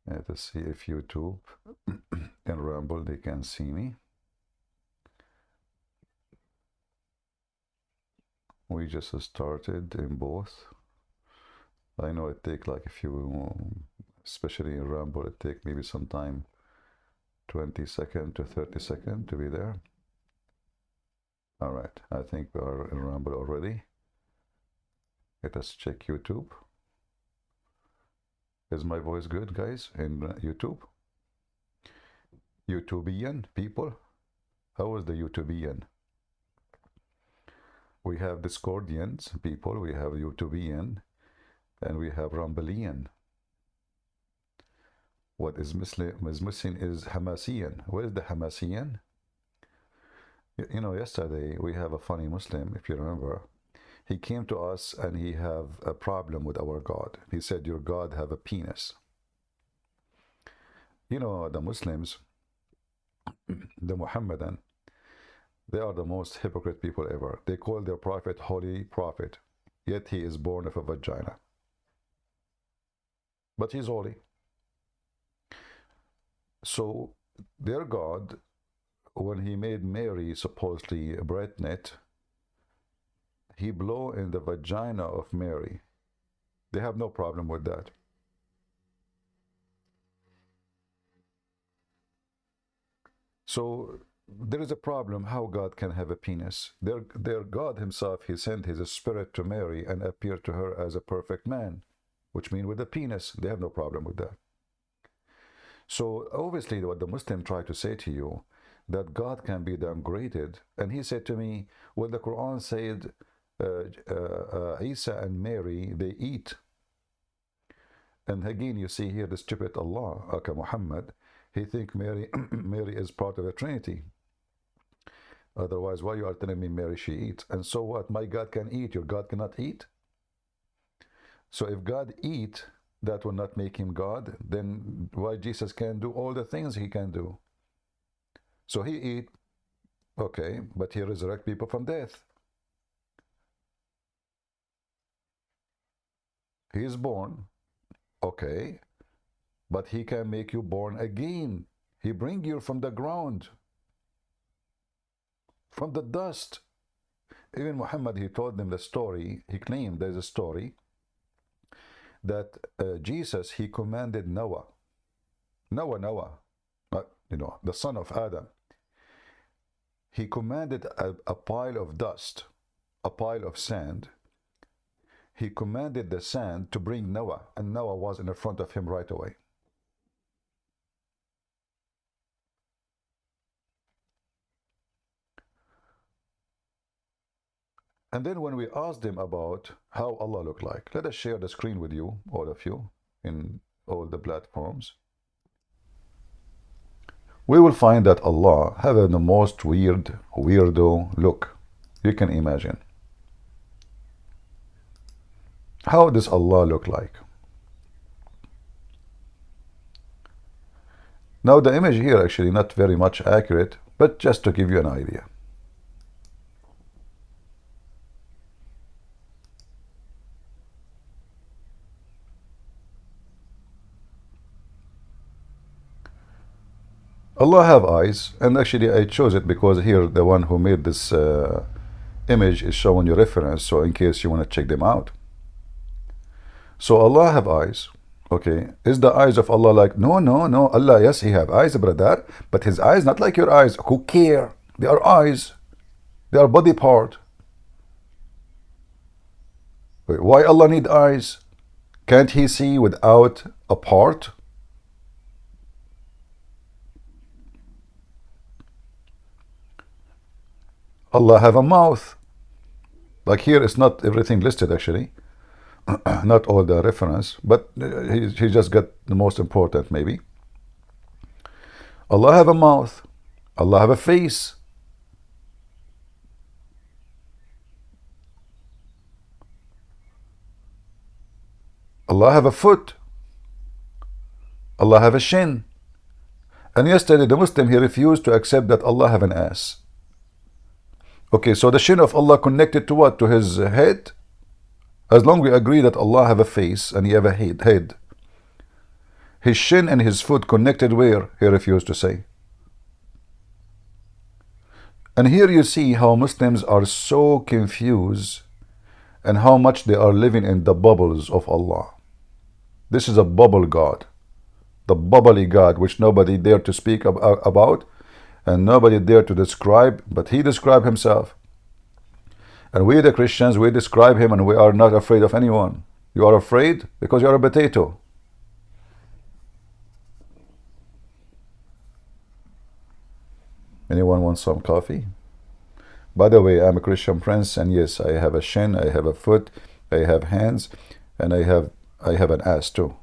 To see if YouTube and Rumble they can see me. We just started in both. I know it take like a few, especially in Rumble, it take maybe some time, 20 seconds to 30 seconds to be there. All right, I think we are in Rumble already. Let us check YouTube. Is my voice good, guys, in YouTube? YouTubian people? How is the YouTubian? We have Discordians people, we have YouTubian, and we have Rumbleian. What is missing is Hamasian. Where is the Hamasian? You know, yesterday we have a funny Muslim, if you remember. He came to us and he have a problem with our God. He said, your God have a penis. You know, the Muslims, the Mohammedan, they are the most hypocrite people ever. They call their prophet holy prophet, yet he is born of a vagina. But he's holy. So their God, when he made Mary supposedly pregnant, he blew in the vagina of Mary. They have no problem with that. So there is a problem how God can have a penis. Their God himself, he sent his spirit to Mary and appeared to her as a perfect man, which means with a penis. They have no problem with that. So obviously what the Muslim tried to say to you, that God can be downgraded. And he said to me, well, the Quran said Isa and Mary, they eat. And again, you see here the stupid Allah, Aka Muhammad, he think Mary, Mary is part of a Trinity. Otherwise, why you are telling me Mary, she eats? And so what? My God can eat, your God cannot eat? So if God eat, that will not make him God, then why Jesus can do all the things he can do? So he eat, okay, but he resurrect people from death. He is born, okay, but he can make you born again. He bring you from the ground, from the dust. Even Muhammad, he told them the story. He claimed there's a story that Jesus, he commanded Noah, you know, the son of Adam. He commanded a pile of dust, a pile of sand. He commanded the sand to bring Noah, and Noah was in the front of him right away. And then when we asked him about how Allah looked like, let us share the screen with you, all of you, in all the platforms. We will find that Allah have the most weirdo look you can imagine. How does Allah look like? Now the image here actually not very much accurate, but just to give you an idea. Allah have eyes, and actually I chose it because here the one who made this image is showing you reference, so in case you want to check them out. So Allah have eyes, okay. Is the eyes of Allah like, no, Allah, yes, he have eyes, brother, but his eyes not like your eyes. Who care? They are eyes. They are body part. Wait, why Allah need eyes? Can't he see without a part? Allah have a mouth. Like here, it's not everything listed actually. Not all the reference, but he just got the most important maybe. Allah have a mouth. Allah have a face. Allah have a foot. Allah have a shin. And yesterday the Muslim, he refused to accept that Allah have an ass. Okay, so the shin of Allah connected to what? To his head? As long as we agree that Allah have a face and he have a head, His shin and his foot connected where? He refused to say. And here you see how Muslims are so confused and how much they are living in the bubbles of Allah. This is a bubble God, the bubbly God which nobody dare to speak about and nobody dare to describe, but he described himself. And we the Christians, we describe him and we are not afraid of anyone. You are afraid because you are a potato. Anyone want some coffee? By the way, I'm a Christian prince, and yes, I have a shin, I have a foot, I have hands, and I have an ass too.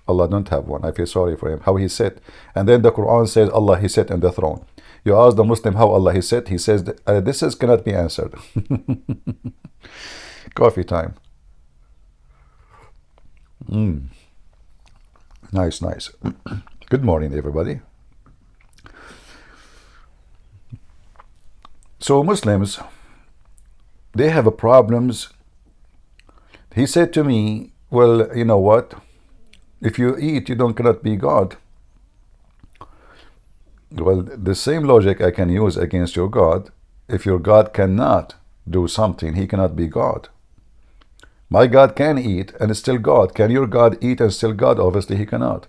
Allah don't have one. I feel sorry for him. How he sit. And then the Quran says Allah he sit on the throne. You ask the Muslim how Allah he sit, he says this cannot be answered. Coffee time. Nice, nice. Good morning, everybody. So Muslims, they have problems. He said to me, well, you know what? If you eat, you cannot be God. Well, the same logic I can use against your God. If your God cannot do something, he cannot be God. My God can eat and is still God. Can your God eat and still God? Obviously he cannot.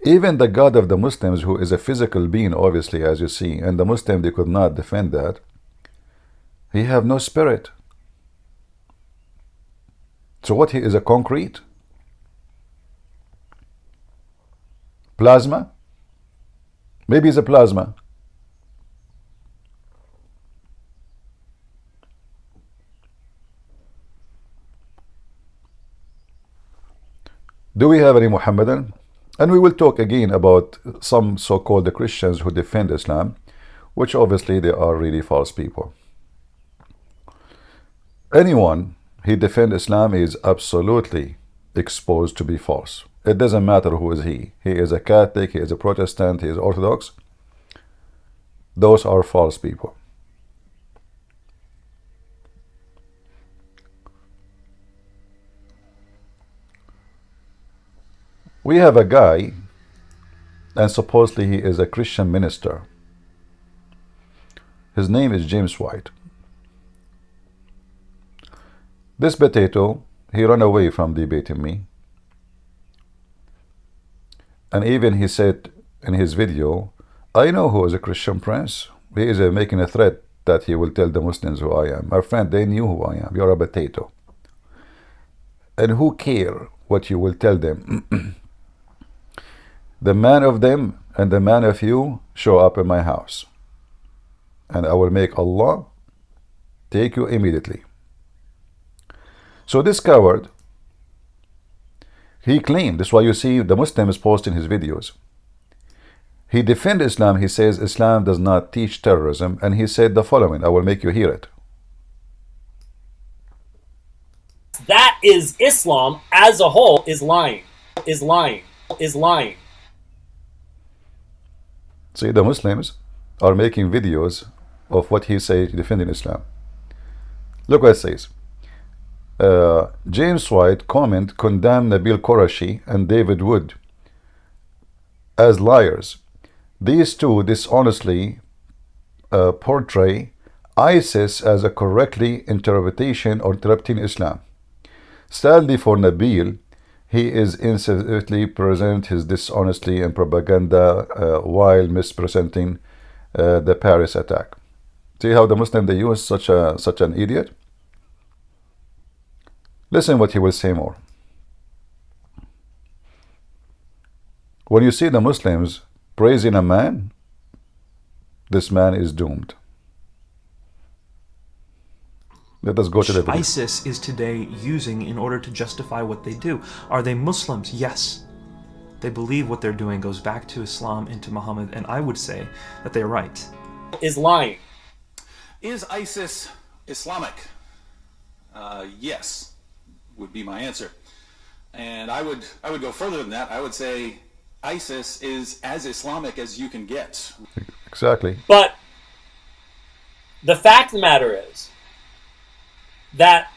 Even the God of the Muslims, who is a physical being, obviously, as you see, and the Muslim, they could not defend that. He have no spirit. So what, he is a concrete? Plasma? Maybe he's a plasma. Do we have any Mohammedan? And we will talk again about some so-called Christians who defend Islam, which obviously they are really false people. Anyone who defends Islam is absolutely exposed to be false. It doesn't matter who is he. He is a Catholic, he is a Protestant, he is Orthodox. Those are false people. We have a guy, and supposedly he is a Christian minister. His name is James White. This potato, he ran away from debating me. And even he said in his video, I know who is a Christian prince. He is making a threat that he will tell the Muslims who I am. My friend, they knew who I am. You're a potato. And who care what you will tell them? The man of them and the man of you show up in my house, and I will make Allah take you immediately. So this coward, he claimed, this is why you see the Muslims posting his videos. He defends Islam. He says Islam does not teach terrorism, and he said the following. I will make you hear it. That is Islam as a whole is lying, is lying, is lying. See, the Muslims are making videos of what he says defending Islam. Look what it says. James White comment condemned Nabil Qureshi and David Wood as liars. These two dishonestly portray ISIS as a correctly interpretation or interpreting Islam. Sadly for Nabil, he is incidentally present his dishonesty and propaganda while misrepresenting the Paris attack. See how the Muslim, they use such an idiot? Listen what he will say more. When you see the Muslims praising a man, this man is doomed. Let us go to the video. ISIS is today using in order to justify what they do. Are they Muslims? Yes. They believe what they're doing goes back to Islam and to Muhammad, and I would say that they're right. Is lying. Is ISIS Islamic? Yes, would be my answer. And I would go further than that. I would say ISIS is as Islamic as you can get. Exactly. But the fact of the matter is that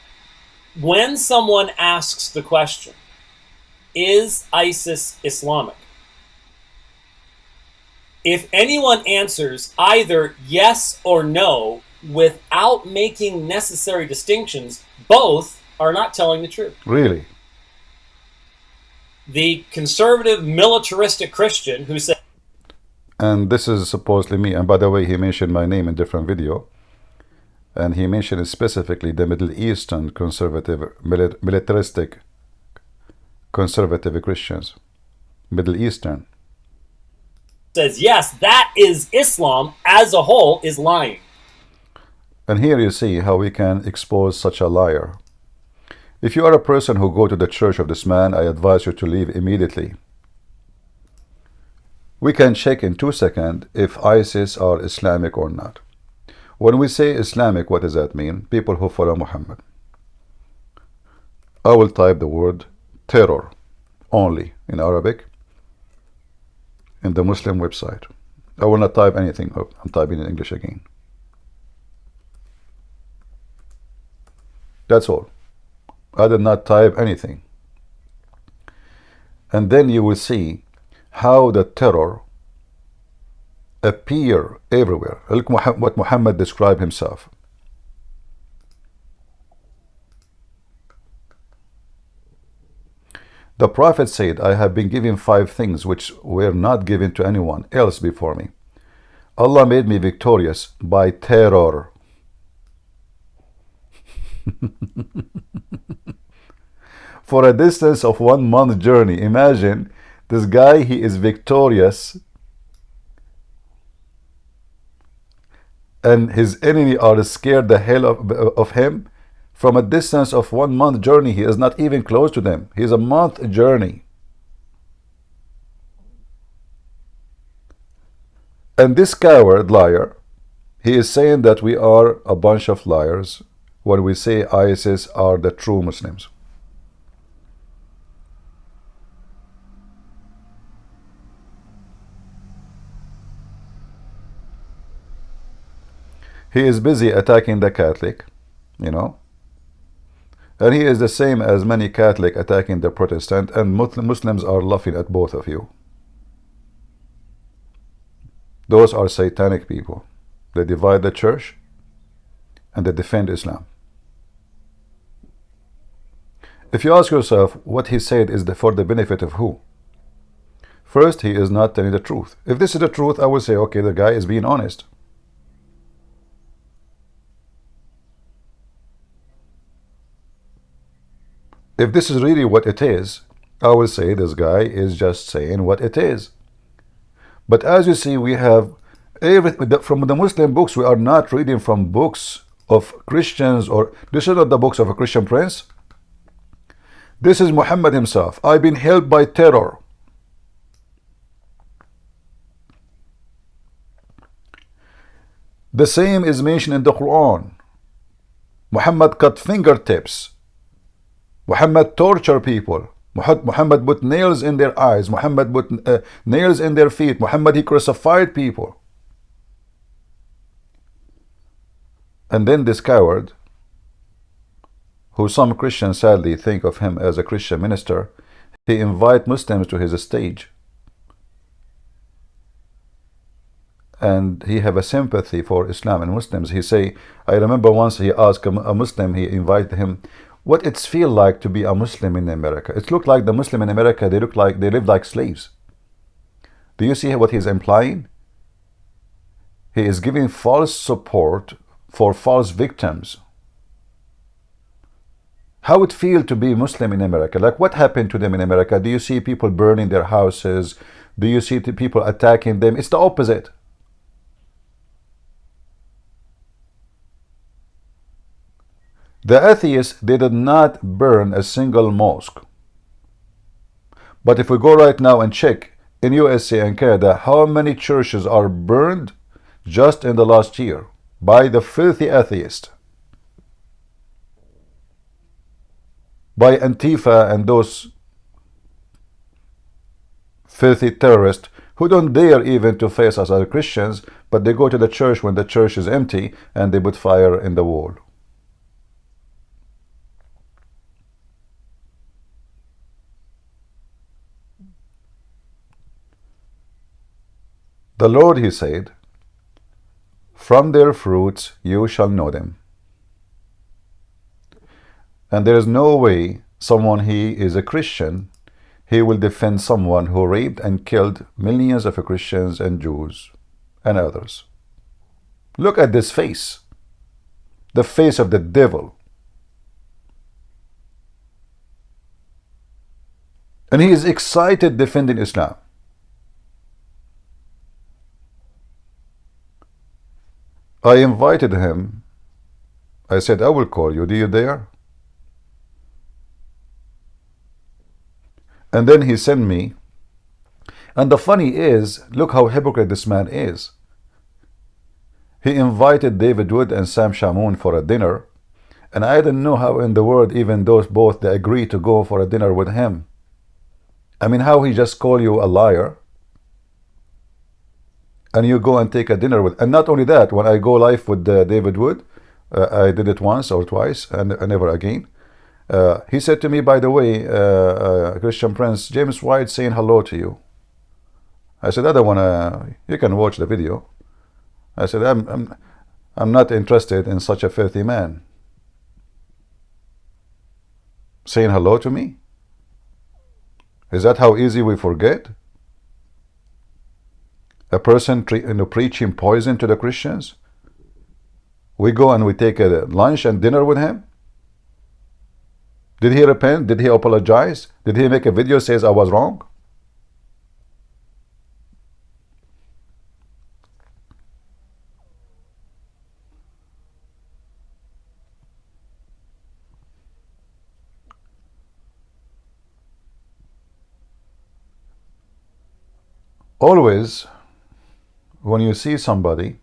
when someone asks the question, is ISIS Islamic? If anyone answers either yes or no without making necessary distinctions, both are not telling the truth. Really? The conservative militaristic Christian who said, and this is supposedly me, and by the way, he mentioned my name in different video, and he mentioned specifically the Middle Eastern conservative, militaristic conservative Christians. Middle Eastern. Says, yes, that is Islam as a whole is lying. And here you see how we can expose such a liar. If you are a person who go to the church of this man, I advise you to leave immediately. We can check in 2 seconds if ISIS are Islamic or not. When we say Islamic, what does that mean? People who follow Muhammad. I will type the word terror only in Arabic in the Muslim website. I will not type anything up. I'm typing in English again. That's all. I did not type anything. And then you will see how the terror appear everywhere. Look what Muhammad described himself. The Prophet said, I have been given 5 things which were not given to anyone else before me. Allah made me victorious by terror. For a distance of 1 month journey. Imagine this guy, he is victorious and his enemy are scared the hell of him. From a distance of 1 month journey, he is not even close to them. He is a month journey. And this coward liar, he is saying that we are a bunch of liars when we say ISIS are the true Muslims. He is busy attacking the Catholic, you know, and he is the same as many Catholic attacking the Protestant, and Muslims are laughing at both of you. Those are satanic people. They divide the church and they defend Islam. If you ask yourself what he said is for the benefit of who? First, he is not telling the truth. If this is the truth, I will say, okay, the guy is being honest. If this is really what it is, I will say this guy is just saying what it is. But as you see, we have everything from the Muslim books. We are not reading from books of Christians, or this is not the books of a Christian prince. This is Muhammad himself. I've been held by terror. The same is mentioned in the Quran. Muhammad cut fingertips. Muhammad tortured people. Muhammad put nails in their eyes. Muhammad put nails in their feet. Muhammad, he crucified people. And then this coward, who some Christians sadly think of him as a Christian minister, he invite Muslims to his stage. And he have a sympathy for Islam and Muslims. He say, I remember once he asked a Muslim, he invited him, what it's feel like to be a Muslim in America. It looked like the Muslim in America, they live like slaves. Do you see what he's implying? He is giving false support for false victims. How it feel to be Muslim in America? Like what happened to them in America? Do you see people burning their houses? Do you see people attacking them? It's the opposite. The atheists, they did not burn a single mosque. But if we go right now and check in USA and Canada, how many churches are burned just in the last year by the filthy atheists, by Antifa and those filthy terrorists who don't dare even to face us as Christians, but they go to the church when the church is empty and they put fire in the wall. The Lord, he said, from their fruits you shall know them. And there is no way someone he is a Christian, he will defend someone who raped and killed millions of Christians and Jews and others. Look at this face. The face of the devil. And he is excited defending Islam. I invited him. I said, I will call you. Do you dare? And then he sent me. And the funny is, look how hypocrite this man is. He invited David Wood and Sam Shamoun for a dinner. And I didn't know how in the world even those both they agreed to go for a dinner with him. I mean, how he just call you a liar. And you go and take a dinner with. And not only that, when I go live with David Wood, I did it once or twice and never again. He said to me, by the way, Christian Prince, James White saying hello to you. I said, I don't want to, you can watch the video. I said, I'm not interested in such a filthy man. Saying hello to me? Is that how easy we forget? A person preaching poison to the Christians? We go and we take a lunch and dinner with him? Did he repent? Did he apologize? Did he make a video says I was wrong? Always, when you see somebody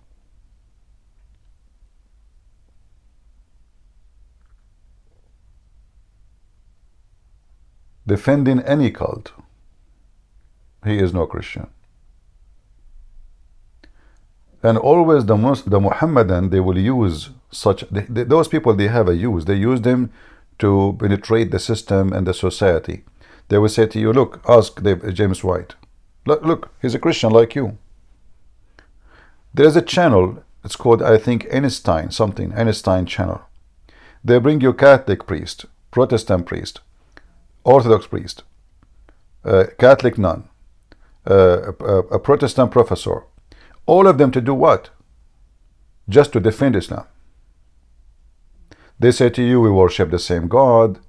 defending any cult, he is no Christian. And always the Muhammadan, they will use such, those people they have a use, they use them to penetrate the system and the society. They will say to you, look, ask James White. Look, he's a Christian like you. There is a channel, it's called, I think, Einstein channel. They bring you Catholic priest, Protestant priest, Orthodox priest, Catholic nun, a Protestant professor. All of them to do what? Just to defend Islam. They say to you, we worship the same God.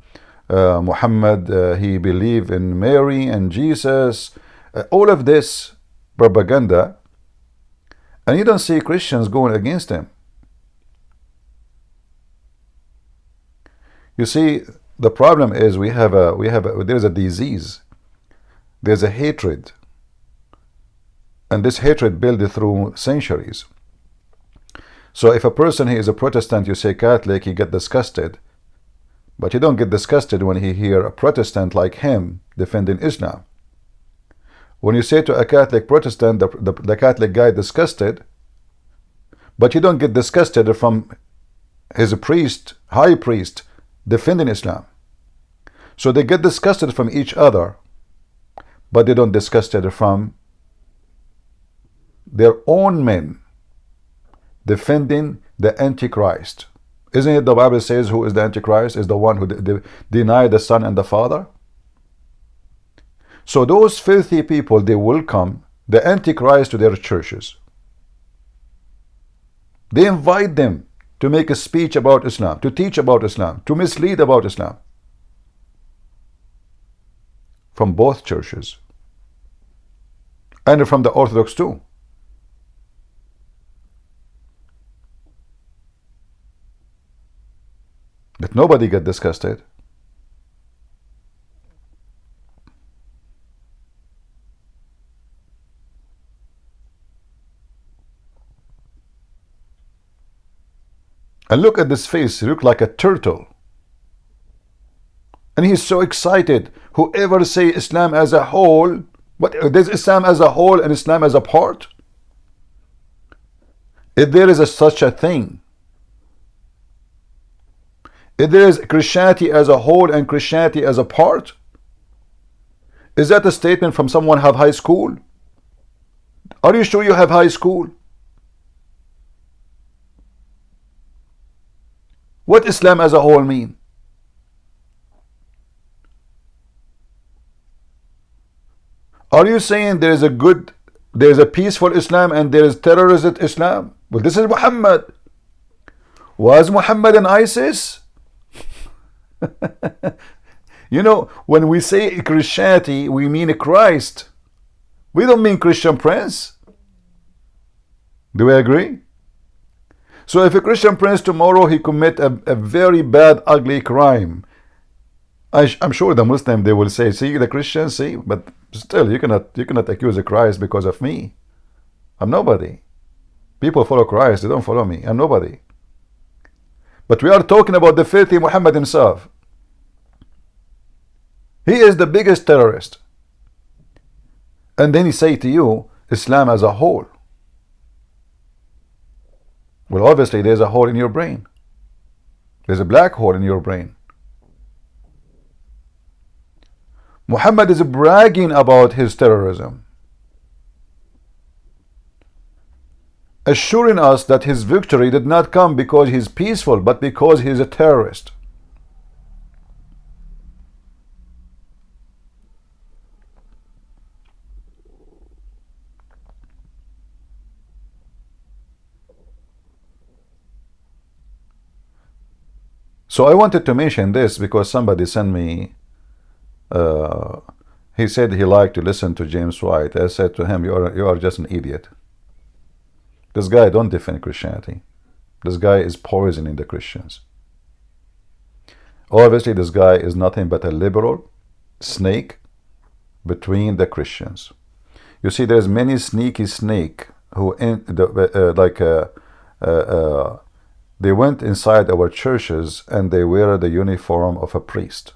Muhammad, he believed in Mary and Jesus. All of this propaganda, and you don't see Christians going against them. You see, the problem is there is a disease. There's a hatred, and this hatred built through centuries. So if a person he is a Protestant, you say Catholic, he get disgusted, but you don't get disgusted when he hear a Protestant like him defending Islam. When you say to a Catholic Protestant, the Catholic guy disgusted, but you don't get disgusted from his priest, high priest, defending Islam. So they get disgusted from each other, but they don't disgusted from their own men defending the Antichrist. Isn't it the Bible says who is the Antichrist? Is the one who denied the Son and the Father? So those filthy people, they welcome the Antichrist to their churches. They invite them to make a speech about Islam, to teach about Islam, to mislead about Islam. From both churches. And from the Orthodox too. But nobody got disgusted. And look at this face, he looks like a turtle. And he's so excited. Whoever say Islam as a whole, what, there's Islam as a whole and Islam as a part? If there is such a thing, if there is Christianity as a whole and Christianity as a part, is that a statement from someone have high school? Are you sure you have high school? What Islam as a whole mean? Are you saying there is a peaceful Islam and there is terrorist Islam? Well, this is Muhammad. Was Muhammad an ISIS? You know, when we say Christianity, we mean Christ. We don't mean Christian Prince. Do we agree? So if a Christian Prince tomorrow he commit a very bad, ugly crime, I'm sure the Muslim, they will say, see, the Christians, see, but still you cannot accuse a Christ because of me. I'm nobody. People follow Christ, they don't follow me. I'm nobody. But we are talking about the filthy Muhammad himself. He is the biggest terrorist. And then he say to you, Islam as a whole. Well, obviously there's a hole in your brain. There's a black hole in your brain. Muhammad is bragging about his terrorism, assuring us that his victory did not come because he's peaceful, but because he's a terrorist. So I wanted to mention this because somebody sent me, he said he liked to listen to James White. I said to him, you are just an idiot. This guy don't defend Christianity. This guy is poisoning the Christians. Obviously this guy is nothing but a liberal snake between the Christians. You see, there's many sneaky snake who they went inside our churches and they wear the uniform of a priest,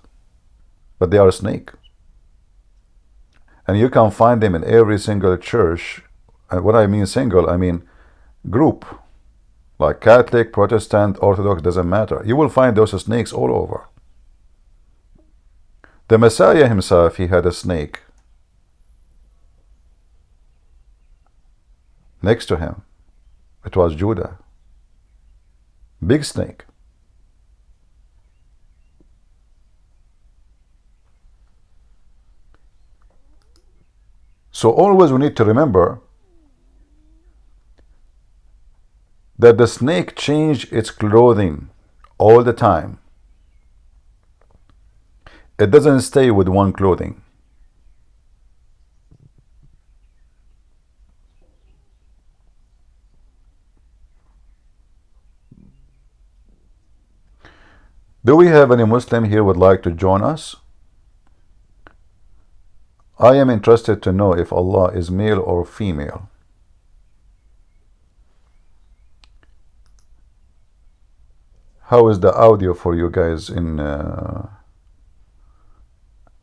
but they are a snake. And you can find them in every single church. And when I mean single, I mean group, like Catholic, Protestant, Orthodox, doesn't matter. You will find those snakes all over. The Messiah himself, he had a snake next to him. It was Judah. Big snake. So always we need to remember that the snake changed its clothing all the time. It doesn't stay with one clothing. Do we have any Muslim here would like to join us? I am interested to know if Allah is male or female. How is the audio for you guys in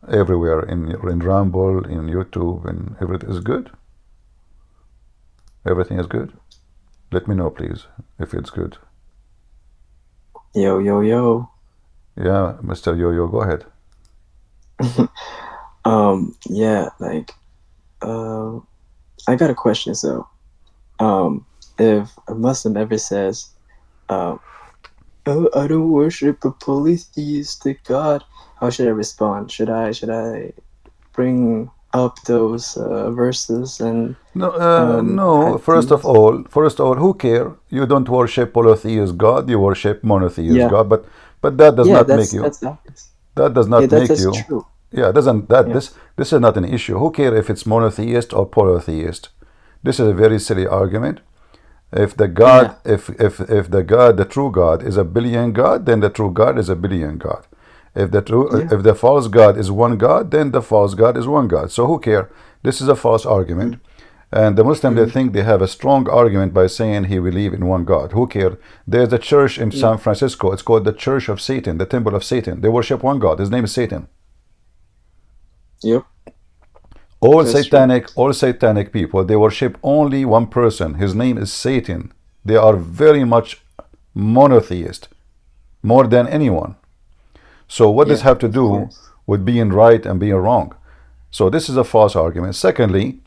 everywhere, in Rumble, in YouTube, and everything is good? Everything is good? Let me know, please, if it's good. Yo, yo, yo. Yeah, Mr. Yo-Yo, go ahead. Yeah, like, I got a question. So, if a Muslim ever says, oh, I don't worship a polytheistic God, how should I respond? Should I bring up those verses and no, first of all, who care? You don't worship polytheist God, you worship monotheist God, but that does not make you. That's obvious. That does not make that's you. True. Yeah, doesn't that this is not an issue. Who cares if it's monotheist or polytheist? This is a very silly argument. If the God, if the God, the true God, is a billion God, then the true God is a billion God. If the false God is one God, then the false God is one God. So who care? This is a false argument. And the Muslim, they think they have a strong argument by saying he believe in one God. Who care? There's a church in San Francisco. It's called the Church of Satan, the Temple of Satan. They worship one God. His name is Satan. Yep. All satanic people, they worship only one person. His name is Satan. They are very much monotheist, more than anyone. So what does have to do with being right and being wrong? So this is a false argument. Secondly,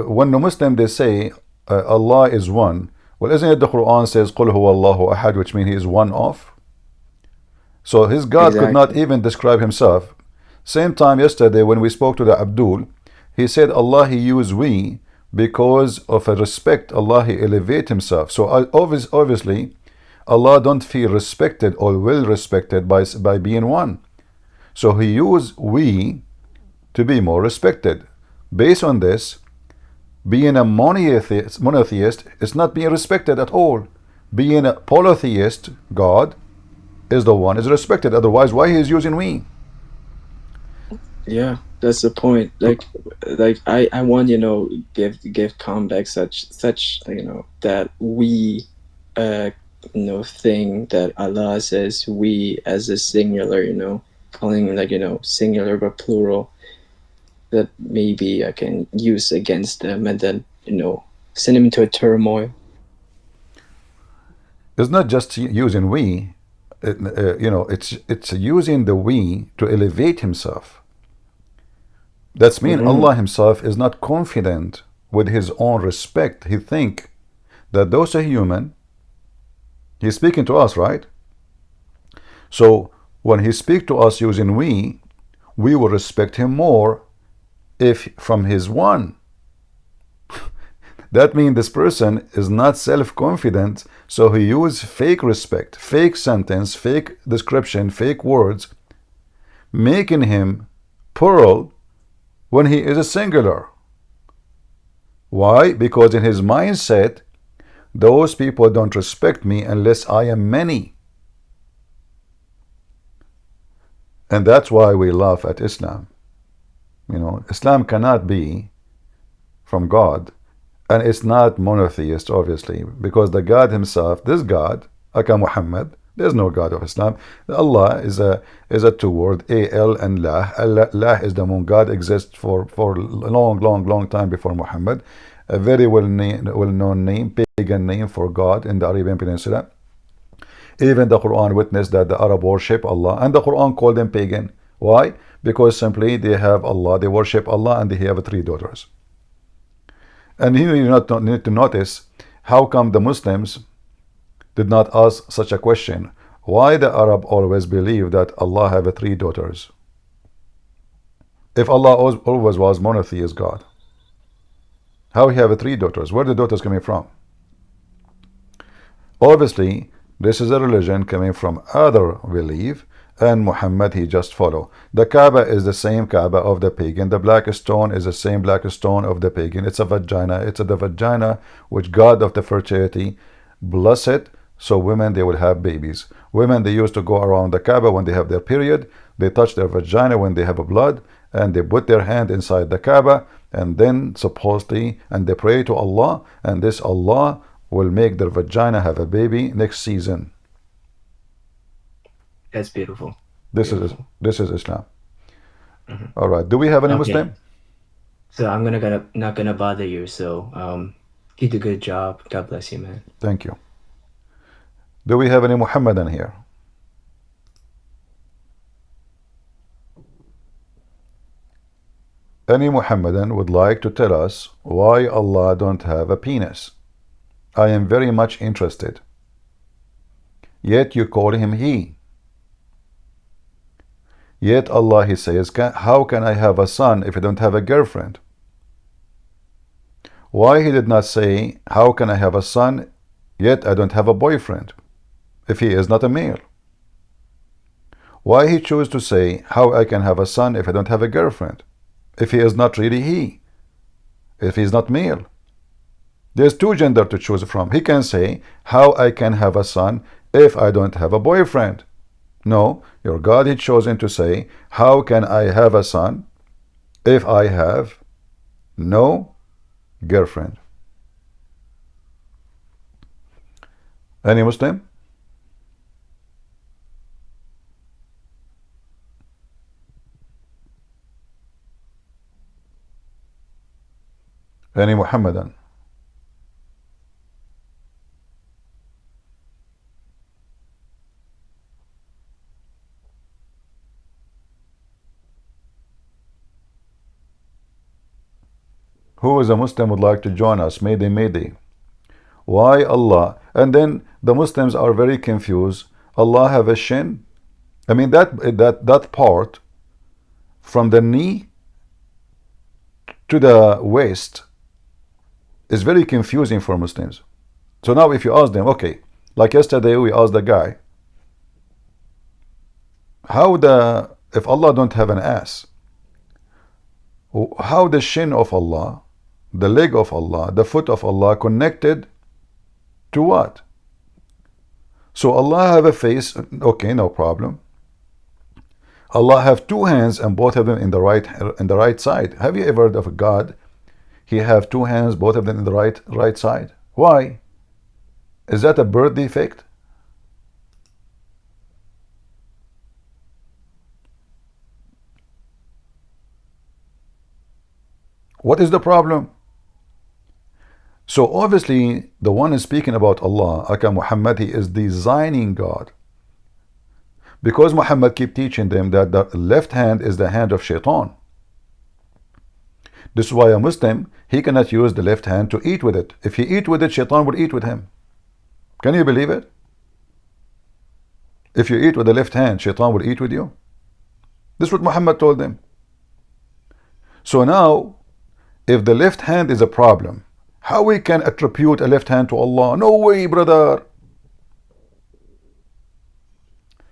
when the Muslim they say Allah is one, well, isn't it the Quran says قُلْ هُوَ اللَّهُ أَحَدٌ, which means he is one of? So his God could not Exactly. even describe himself. Same time yesterday when we spoke to the Abdul, he said Allah he used we because of a respect. Allah he elevate himself. So obviously Allah don't feel respected or well respected by being one. So he used we to be more respected. Based on this, being a monotheist is not being respected at all. Being a polytheist, God is the one is respected. Otherwise, why he is using we? Yeah, that's the point. Like I want, give comeback such that we thing that Allah says we as a singular, calling singular but plural, that maybe I can use against them and then send them into a turmoil. It's not just using we, it's using the we to elevate himself. That's mean Allah himself is not confident with his own respect. He think that those are human. He's speaking to us, right? So when he speak to us using we will respect him more if from his one. That means this person is not self-confident, so he use fake respect, fake sentence, fake description, fake words, making him plural when he is a singular. Why? Because in his mindset, those people don't respect me unless I am many. And that's why we laugh at Islam. Islam cannot be from God, and it's not monotheist, obviously, because the God himself, this God, aka Muhammad, there's no God of Islam. Allah is a two word, A-L and La. La is the moon. God exists for a long time before Muhammad. A very well-known name, pagan name for God in the Arabian Peninsula. Even the Quran witnessed that the Arab worship Allah, and the Quran called them pagan. Why? Because simply they have Allah, they worship Allah, and they have 3 daughters. And here you need to notice how come the Muslims did not ask such a question. Why the Arab always believe that Allah have 3 daughters? If Allah always was monotheist God, how he have 3 daughters? Where the daughters coming from? Obviously, this is a religion coming from other belief, and Muhammad he just follow. The Kaaba is the same Kaaba of the pagan. The black stone is the same black stone of the pagan. It's a vagina. It's the vagina which God of the fertility bless it, so women they would have babies. Women they used to go around the Kaaba when they have their period. They touch their vagina when they have a blood, and they put their hand inside the Kaaba, and then supposedly and they pray to Allah, and this Allah will make their vagina have a baby next season. That's beautiful. This is Islam. All right. Do we have any Muslim? So I'm not gonna bother you. So you did a good job. God bless you, man. Thank you. Do we have any Muhammadan here? Any Muhammadan would like to tell us why Allah don't have a penis? I am very much interested. Yet you call him he. Yet Allah he says, how can I have a son if I don't have a girlfriend? Why he did not say, how can I have a son yet I don't have a boyfriend if he is not a male? Why he chose to say, how I can have a son if I don't have a girlfriend if he is not really he, if he is not male? There's 2 gender to choose from. He can say, how I can have a son if I don't have a boyfriend. No, your God he chosen to say, how can I have a son if I have no girlfriend? Any Muslim? Any Muhammadan? Who is a Muslim would like to join us? Mayday, mayday. Why Allah? And then the Muslims are very confused. Allah have a shin? I mean that part from the knee to the waist is very confusing for Muslims. So now if you ask them, okay, like yesterday we asked the guy, if Allah don't have an ass, how the shin of Allah, the leg of Allah, the foot of Allah connected to what? So Allah have a face, okay, no problem. Allah have two hands and both of them in the right side. Have you ever heard of a God? He have two hands, both of them in the right side. Why? Is that a birth defect? What is the problem? So obviously the one is speaking about Allah, aka Muhammad, he is designing God. Because Muhammad keep teaching them that the left hand is the hand of shaitan. This is why a Muslim, he cannot use the left hand to eat with it. If he eat with it, shaitan will eat with him. Can you believe it? If you eat with the left hand, shaitan will eat with you. This is what Muhammad told them. So now, if the left hand is a problem, how we can attribute a left hand to Allah? No way, brother.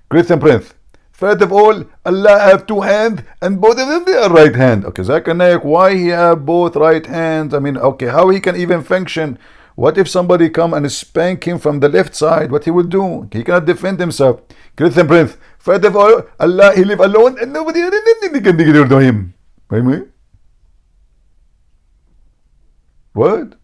Christian Prince, first of all, Allah have two hands and both of them they are right hand. Okay, Zakir Naik, why he have both right hands? I mean, okay, how he can even function? What if somebody come and spank him from the left side? What he will do? He cannot defend himself. Christian Prince, first of all, Allah, he live alone and nobody can do him. What?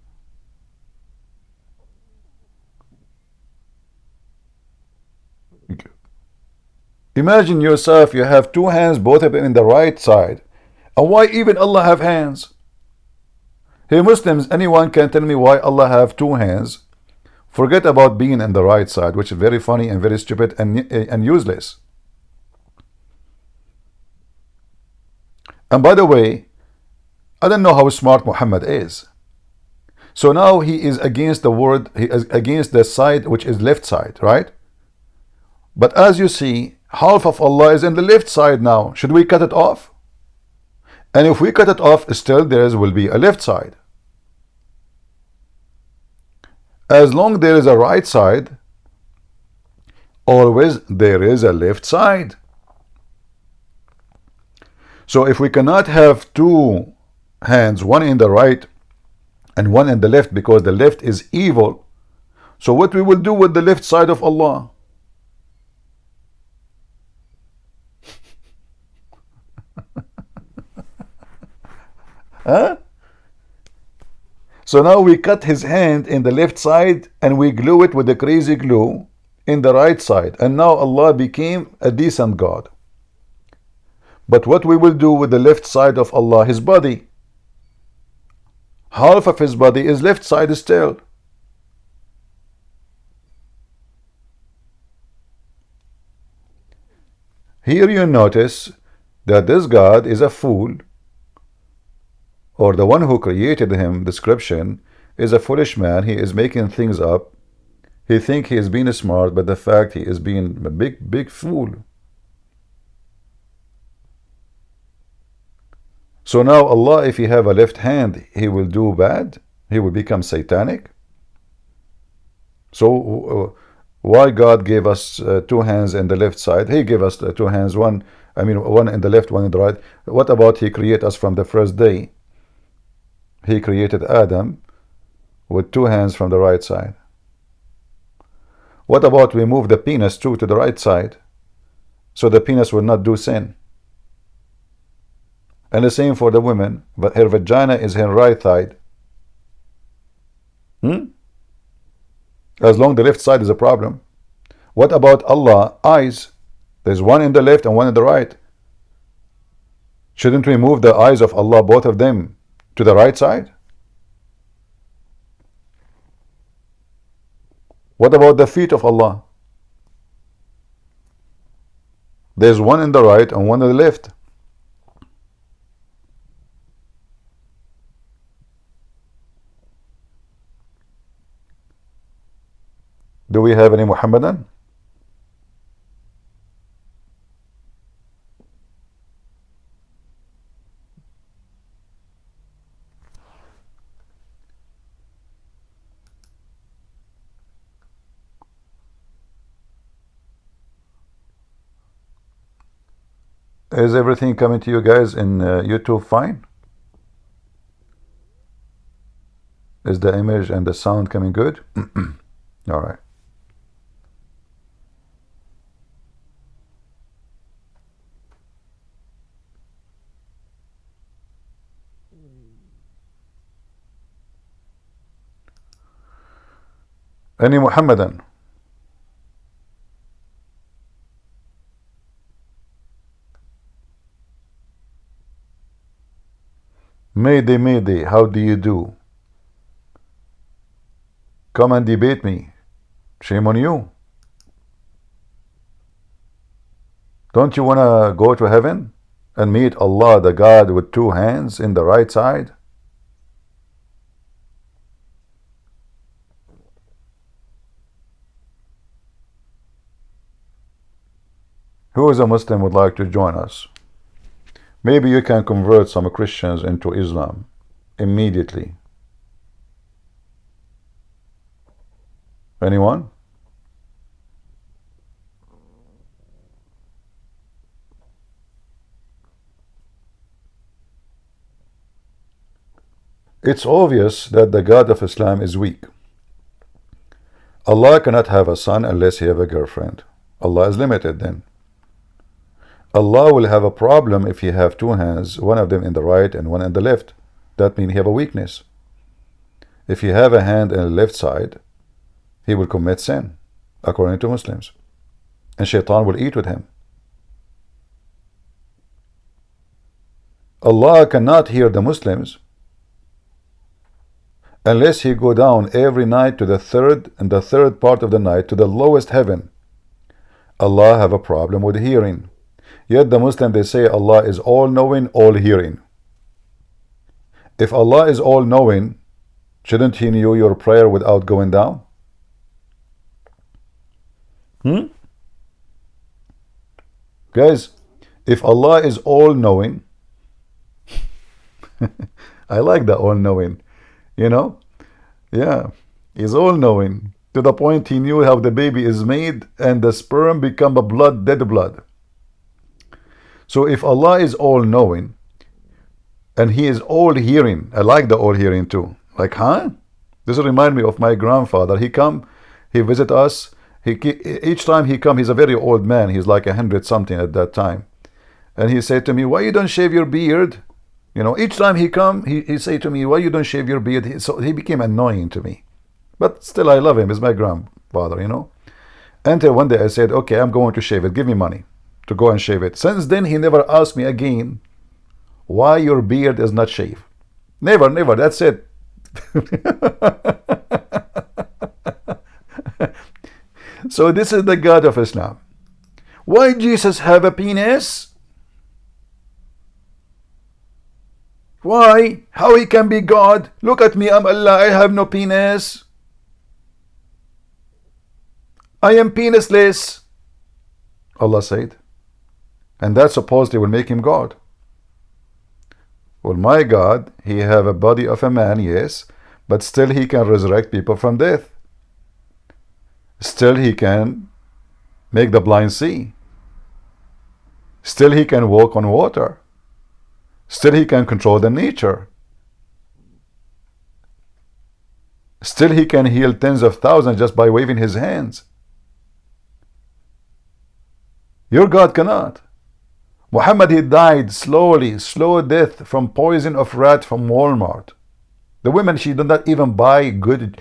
Imagine yourself, you have two hands, both of them in the right side. And why even Allah have hands? Hey Muslims, anyone can tell me why Allah have two hands? Forget about being in the right side, which is very funny and very stupid and useless. And by the way, I don't know how smart Muhammad is. So now he is against the word, he is against the side which is left side, right? But as you see, half of Allah is in the left side now. Should we cut it off? And if we cut it off, still there will be a left side. As long there is a right side, always there is a left side. So if we cannot have two hands, one in the right and one in the left, because the left is evil, so what we will do with the left side of Allah? Huh? So now we cut his hand in the left side and we glue it with the crazy glue in the right side, and now Allah became a decent God. But what we will do with the left side of Allah, his body, half of his body is left side still. Here you notice that this God is a fool, or the one who created him, description, is a foolish man. He is making things up. He thinks he is being smart, but the fact he is being a big fool. So now Allah, if he have a left hand, he will do bad? He will become satanic? So why God gave us two hands in the left side? He gave us two hands, one in the left, one in the right. What about he create us from the first day? He created Adam with two hands from the right side. What about we move the penis too to the right side, so the penis will not do sin? And the same for the woman, but her vagina is her right side. As long the left side is a problem. What about Allah? Eyes. There's one in the left and one in the right. Shouldn't we move the eyes of Allah, both of them, to the right side? What about the feet of Allah? There's one in the right and one in the left. Do we have any Muhammadan? Is everything coming to you guys in YouTube fine? Is the image and the sound coming good? All right. Any Muhammadan? Mayday, Mayday, how do you do? Come and debate me. Shame on you. Don't you want to go to heaven and meet Allah, the God with two hands in the right side? Who is a Muslim would like to join us? Maybe you can convert some Christians into Islam immediately. Anyone? It's obvious that the God of Islam is weak. Allah cannot have a son unless he have a girlfriend. Allah is limited then. Allah will have a problem if you have two hands, one of them in the right and one in the left. That means he have a weakness. If you have a hand in the left side, he will commit sin, according to Muslims. And shaitan will eat with him. Allah cannot hear the Muslims unless he go down every night to the third part of the night to the lowest heaven. Allah have a problem with hearing. Yet the Muslim, they say Allah is all-knowing, all-hearing. If Allah is all-knowing, shouldn't he know your prayer without going down? Guys, if Allah is all-knowing, I like the all-knowing, you know? Yeah, he's all-knowing to the point he knew how the baby is made and the sperm become a blood, dead blood. So if Allah is all-knowing and he is all-hearing, I like the all-hearing too. Like, huh? This remind me of my grandfather. He come, he visit us. Each time he come, he's a very old man. He's like 100 something at that time. And he said to me, why you don't shave your beard? You know, each time he come, he say to me, why you don't shave your beard? So he became annoying to me. But still I love him. He's my grandfather, you know. Until one day I said, okay, I'm going to shave it. Give me money to go and shave it. Since then, he never asked me again why your beard is not shaved. Never, never. That's it. So this is the God of Islam. Why Jesus have a penis? Why? How he can be God? Look at me, I'm Allah, I have no penis. I am penisless, Allah said. And that supposedly will make him God. Well, my God, he have a body of a man, yes, but still he can resurrect people from death. Still he can make the blind see. Still he can walk on water. Still he can control the nature. Still he can heal tens of thousands just by waving his hands. Your God cannot. Muhammad, he died slowly, slow death from poison of rat from Walmart. The woman, she did not even buy good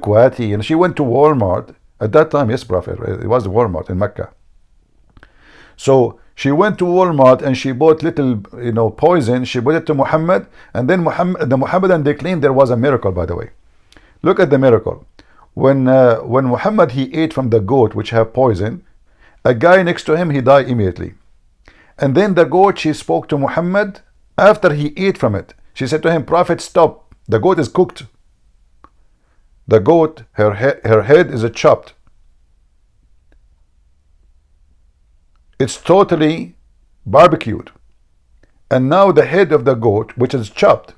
quality, and she went to Walmart at that time. Yes, Prophet, it was Walmart in Mecca. So she went to Walmart and she bought little, poison. She brought it to Muhammad, and then the Muhammadan, they claimed there was a miracle. By the way, look at the miracle. When Muhammad, he ate from the goat which have poison, a guy next to him, he died immediately. And then the goat, she spoke to Muhammad after he ate from it. She said to him, Prophet, stop. The goat is cooked. The goat, her head is chopped. It's totally barbecued. And now the head of the goat, which is chopped,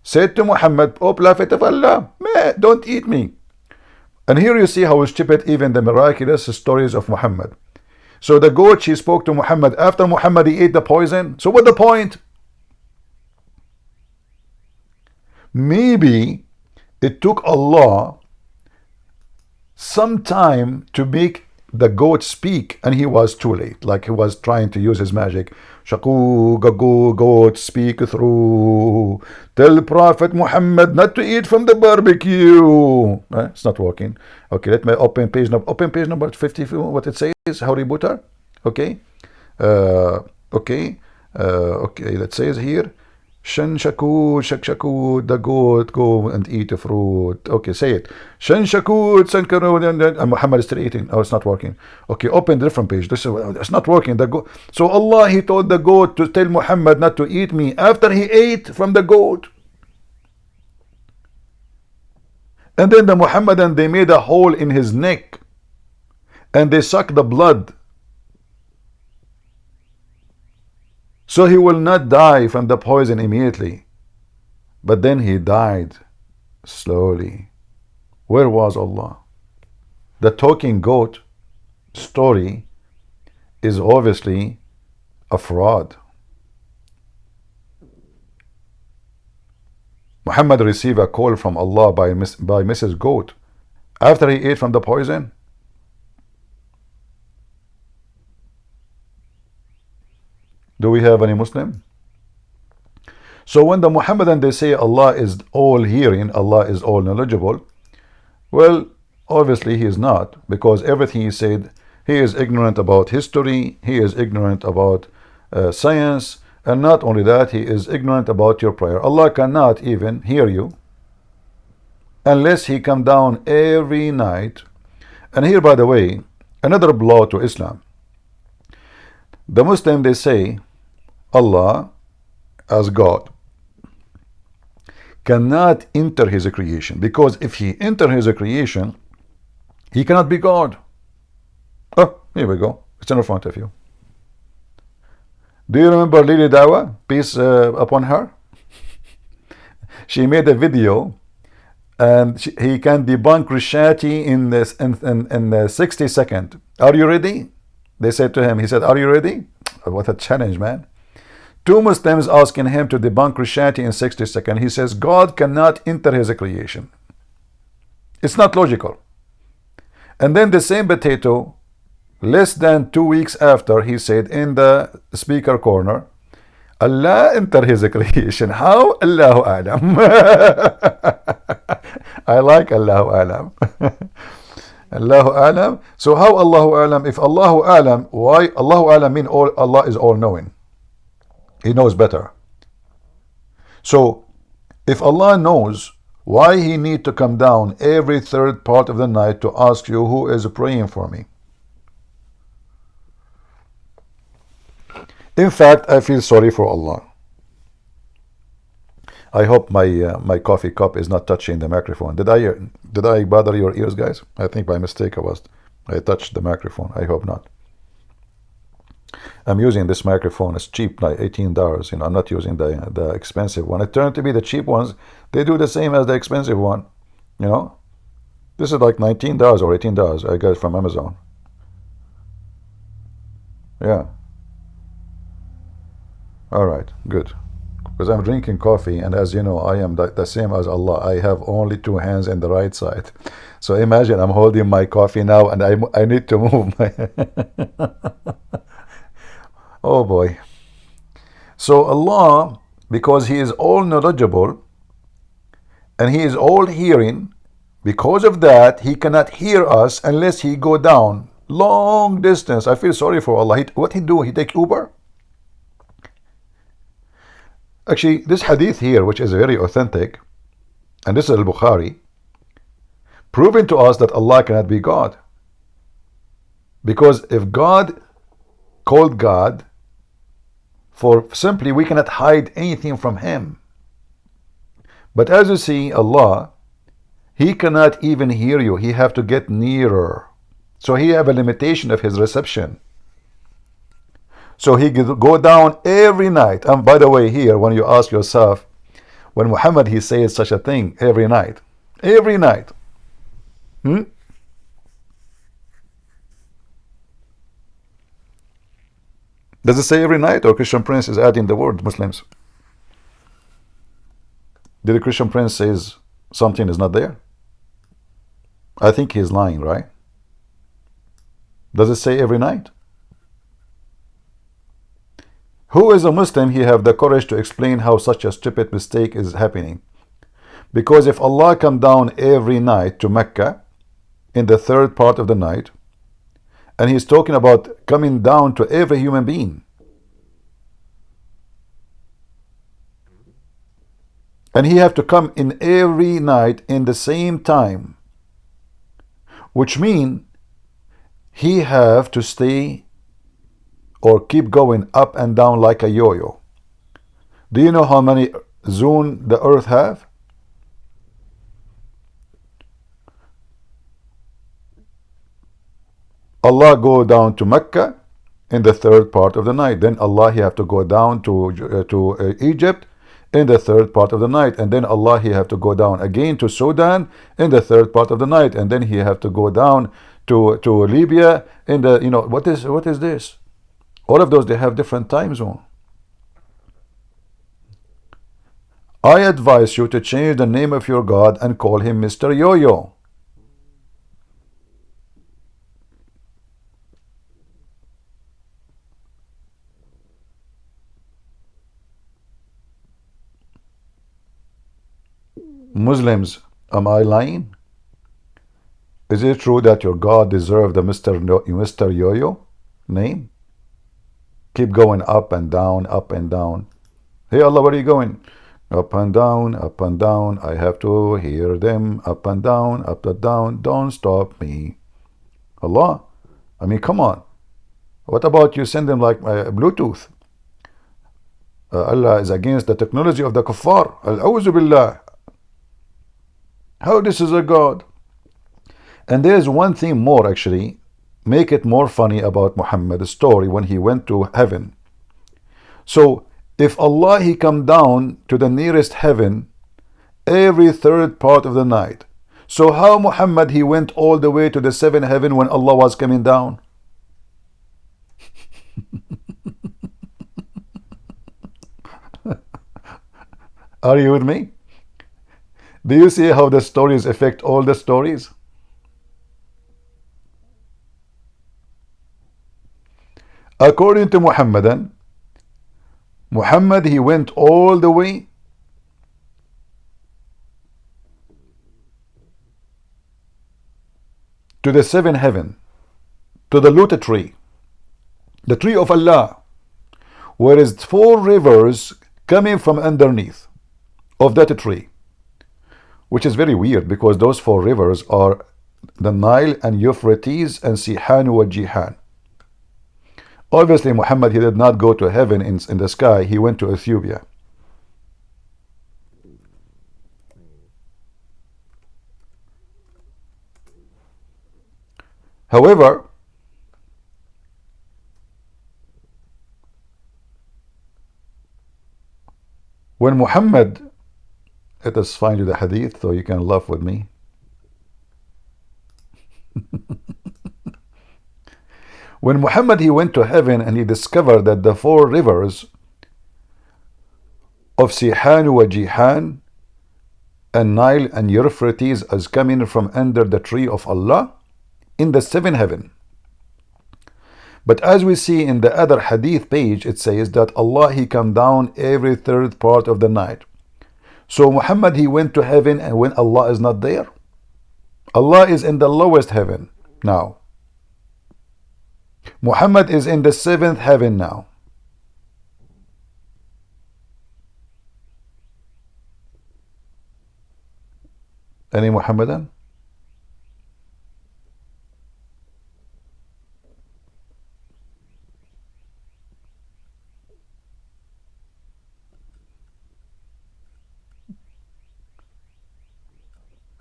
said to Muhammad, "Oh Prophet of Allah, don't eat me." And here you see how stupid even the miraculous stories of Muhammad. So the goat, she spoke to Muhammad after Muhammad he ate the poison. So what's the point? Maybe it took Allah some time to make the goat speak, and he was too late. Like he was trying to use his magic. Shaku gago goat, speak through. Tell Prophet Muhammad not to eat from the barbecue. It's not working. Okay, let me open page number 50. What it says, how rebooter. Okay, okay. That says here, Shan shakud, shak shakud, the goat, go and eat a fruit. Okay, say it. Shan shakud, san karud, and Muhammad is still eating. Oh, it's not working. Okay, open the different page. This is, it's not working. The goat. So Allah, he told the goat to tell Muhammad not to eat me after he ate from the goat. And then the Muhammadan, they made a hole in his neck and they sucked the blood. So he will not die from the poison immediately. But then he died slowly. Where was Allah? The talking goat story is obviously a fraud. Muhammad received a call from Allah by Mrs. Goat after he ate from the poison. Do we have any Muslim? So when the Muhammadan, they say Allah is all hearing, Allah is all knowledgeable, well, obviously he is not, because everything he said, he is ignorant about history, he is ignorant about science, and not only that, he is ignorant about your prayer. Allah cannot even hear you unless he come down every night. And here, by the way, another blow to Islam. The Muslim, they say Allah as God cannot enter his creation, because if he enter his creation, he cannot be God. Oh, here we go. It's in front of you. Do you remember Lady Dawah, peace upon her? She made a video, and he can debunk Christianity in 60 seconds. Are you ready? They said to him, he said, "Are you ready?" What a challenge, man. Two Muslims asking him to debunk Christianity in 60 seconds. He says God cannot enter his creation. It's not logical. And then the same potato, less than 2 weeks after, he said in the speaker corner, Allah enter his creation. How? Allahu Alam. I like Allahu Alam. Allahu Alam. So how Allahu Alam? If Allahu Alam, why Allahu Alam mean all? Allah is all knowing. He knows better. So if Allah knows, why he need to come down every third part of the night to ask you who is praying for me? In fact, I feel sorry for Allah. I hope my coffee cup is not touching the microphone. Did I bother your ears, guys? I think by mistake I touched the microphone. I hope not. I'm using this microphone. It's cheap, like $18. You know, I'm not using the expensive one. It turned to be the cheap ones. They do the same as the expensive one. You know, this is like $19 or $18. I got it from Amazon. Yeah. All right, good. Because I'm drinking coffee, and as you know, I am the same as Allah. I have only two hands in the right side. So imagine I'm holding my coffee now, and I need to move my. Oh boy. So Allah, because he is all knowledgeable and he is all hearing, because of that he cannot hear us unless he go down long distance. I feel sorry for Allah. What he do? He take Uber? Actually, this hadith here, which is very authentic, and this is al-Bukhari, proving to us that Allah cannot be God. Because if God called God, for simply we cannot hide anything from him. But as you see, Allah, he cannot even hear you. He have to get nearer. So he have a limitation of his reception. So he go down every night. And by the way, here, when you ask yourself, when Muhammad, he says such a thing every night. Every night. Does it say every night, or Christian Prince is adding the word Muslims? Did the Christian Prince says something is not there? I think he's lying, right? Does it say every night? Who is a Muslim, he have the courage to explain how such a stupid mistake is happening? Because if Allah come down every night to Mecca in the third part of the night, and he's talking about coming down to every human being, and he have to come in every night in the same time, which mean he have to stay or keep going up and down like a yo-yo. Do you know how many zones the earth have? Allah go down to Mecca in the third part of the night. Then Allah, he have to go down to Egypt in the third part of the night. And then Allah, he have to go down again to Sudan in the third part of the night. And then he have to go down to Libya in the, what is this? All of those, they have different time zone. I advise you to change the name of your God and call him Mr. Yo-Yo. Muslims, am I lying? Is it true that your God deserved the Mr. Yo-Yo name? Keep going up and down, up and down. Hey Allah, where are you going? Up and down, up and down. I have to hear them. Up and down, up and down. Don't stop me. Allah, I mean, come on. What about you send them like Bluetooth? Allah is against the technology of the kuffar. Al-Awzu Billah. How this is a God? And there's one thing more, actually, make it more funny about Muhammad's story when he went to heaven. So if Allah, he come down to the nearest heaven every third part of the night, so how Muhammad, he went all the way to the seventh heaven when Allah was coming down? Are you with me? Do you see how the stories affect all the stories? According to Muhammadan, Muhammad, he went all the way to the seventh heaven, to the lotus tree, the tree of Allah, where is 4 rivers coming from underneath of that tree, which is very weird because those 4 rivers are the Nile and Euphrates and Sihan wa Jihan. Obviously, Muhammad, he did not go to heaven in the sky. He went to Ethiopia. However, when Muhammad, let us find you the hadith so you can laugh with me. When Muhammad, he went to heaven and he discovered that the 4 rivers of Sihan wa Jihan and Nile and Euphrates is coming from under the tree of Allah in the 7th heaven. But as we see in the other hadith page, it says that Allah, he come down every third part of the night. So Muhammad, he went to heaven, and when Allah is not there, Allah is in the lowest heaven now. Muhammad is in the 7th heaven now. Any Muhammadan?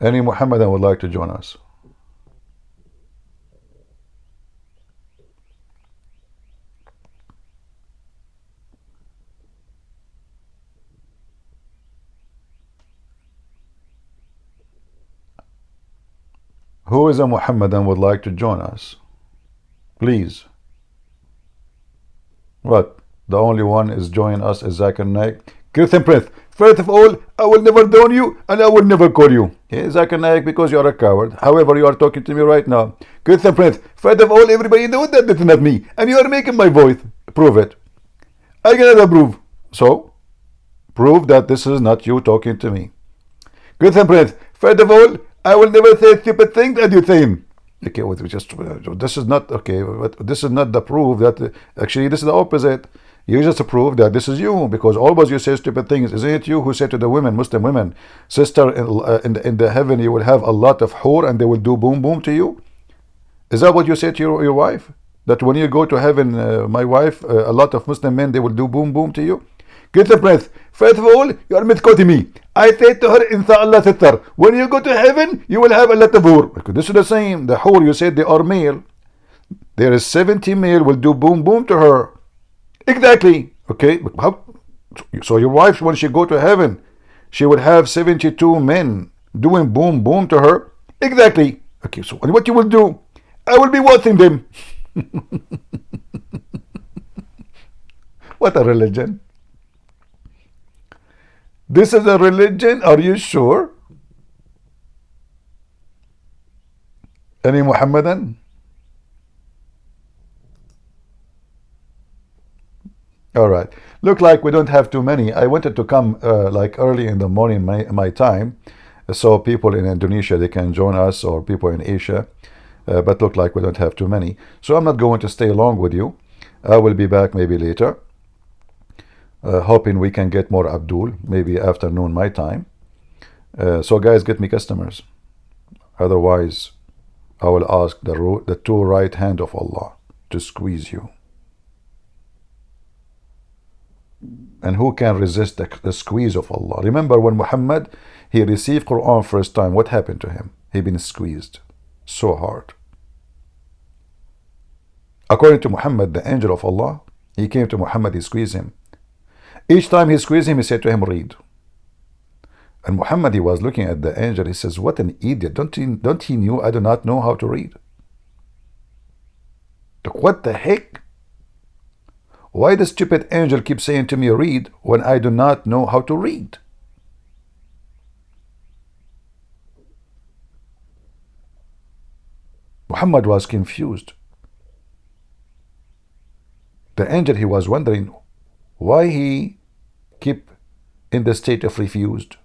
Any Muhammadan would like to join us? Who is a Muhammadan would like to join us? Please. What? The only one is joining us is Zakir Naik. Christian Prince, first of all, I will never down you and I will never call you. Yeah, Zakir Naik, because you are a coward. However, you are talking to me right now. Christian Prince, first of all, everybody knows that it's not me. And you are making my voice. Prove it. I cannot approve. So, prove that this is not you talking to me. Christian Prince, first of all, I will never say stupid things as you say them. Okay, well, this is not, okay, but this is not the proof that, actually, this is the opposite. You just prove that this is you, because always you say stupid things. Isn't it you who said to the women, Muslim women, sister, in the heaven you will have a lot of whore and they will do boom boom to you? Is that what you said to your wife? That when you go to heaven, my wife, a lot of Muslim men, they will do boom boom to you? Get the breath. First of all, you are misquoting me. I said to her, Inshallah sister, when you go to heaven, you will have a lot of whore. Because this is the same. The whore, you said they are male. There is 70 male will do boom boom to her. Exactly. Okay. So your wife, when she go to heaven, she would have 72 men doing boom boom to her. Exactly. Okay. So what you will do? I will be watching them. What a religion. This is a religion, are you sure? Any Muhammadan? Alright, look like we don't have too many. I wanted to come like early in the morning my time, so people in Indonesia, they can join us, or people in Asia, but look like we don't have too many. So I'm not going to stay long with you. I will be back maybe later. Hoping we can get more Abdul, maybe afternoon my time. So guys, get me customers. Otherwise, I will ask the two right hand of Allah to squeeze you. And who can resist the squeeze of Allah? Remember when Muhammad, he received Quran first time, what happened to him? He been squeezed so hard. According to Muhammad, the angel of Allah, he came to Muhammad, he squeezed him. Each time he squeezed him, he said to him, read. And Muhammad, he was looking at the angel, he says, what an idiot. Don't he knew I do not know how to read? What the heck? Why the stupid angel keeps saying to me, read, when I do not know how to read? Muhammad was confused. The angel, he was wondering why he keep in the state of refused.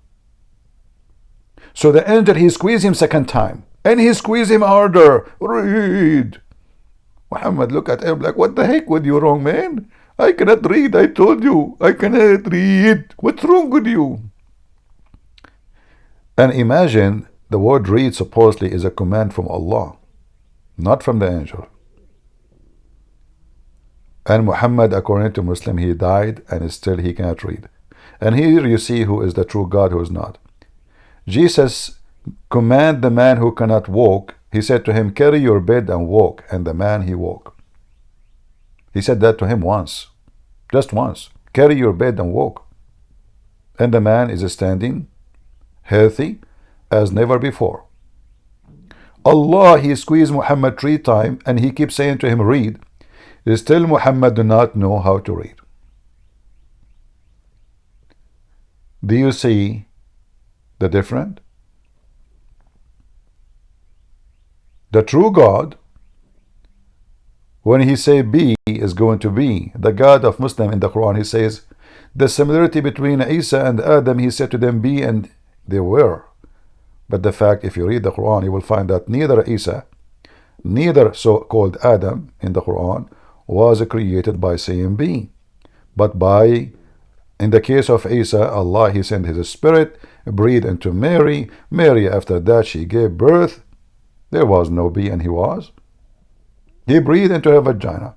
So the angel, he squeezed him second time, and he squeezed him harder. Read. Muhammad look at him like, what the heck with you, wrong man? I cannot read. I told you I cannot read. What's wrong with you? And imagine, the word read supposedly is a command from Allah, not from the angel. And Muhammad, according to Muslim, he died and still he cannot read. And here you see who is the true God, who is not. Jesus command the man who cannot walk. He said to him, carry your bed and walk. And the man, he walked. He said that to him once, just once. Carry your bed and walk. And the man is standing healthy as never before. Allah, he squeezed Muhammad 3 times and he keeps saying to him, read. Still Muhammad do not know how to read. Do you see the difference? The true God, when he say be, is going to be. The God of Muslim in the Quran, he says, the similarity between Isa and Adam, he said to them, be, and they were. But the fact, if you read the Quran, you will find that neither Isa, neither so-called Adam in the Quran, was created by saying be, but by, in the case of Isa, Allah, he sent his spirit, breathed into Mary. Mary, after that, she gave birth. There was no be, and he was. He breathed into her vagina.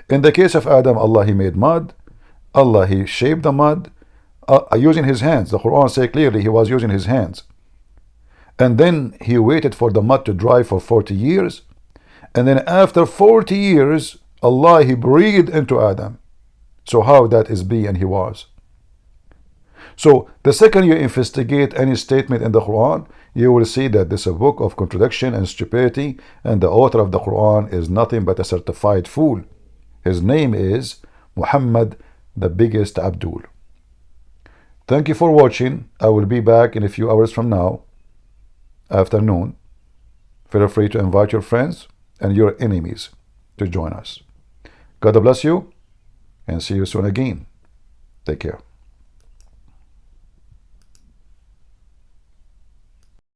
In the case of Adam, Allah, he made mud. Allah, he shaped the mud using his hands. The Quran says clearly he was using his hands. And then he waited for the mud to dry for 40 years. And then after 40 years, Allah, he breathed into Adam. So how that is be and he was? So the second you investigate any statement in the Quran, you will see that this is a book of contradiction and stupidity, and the author of the Quran is nothing but a certified fool. His name is Muhammad, the biggest Abdul. Thank you for watching. I will be back in a few hours from now, afternoon. Feel free to invite your friends and your enemies to join us. God bless you, and see you soon again. Take care.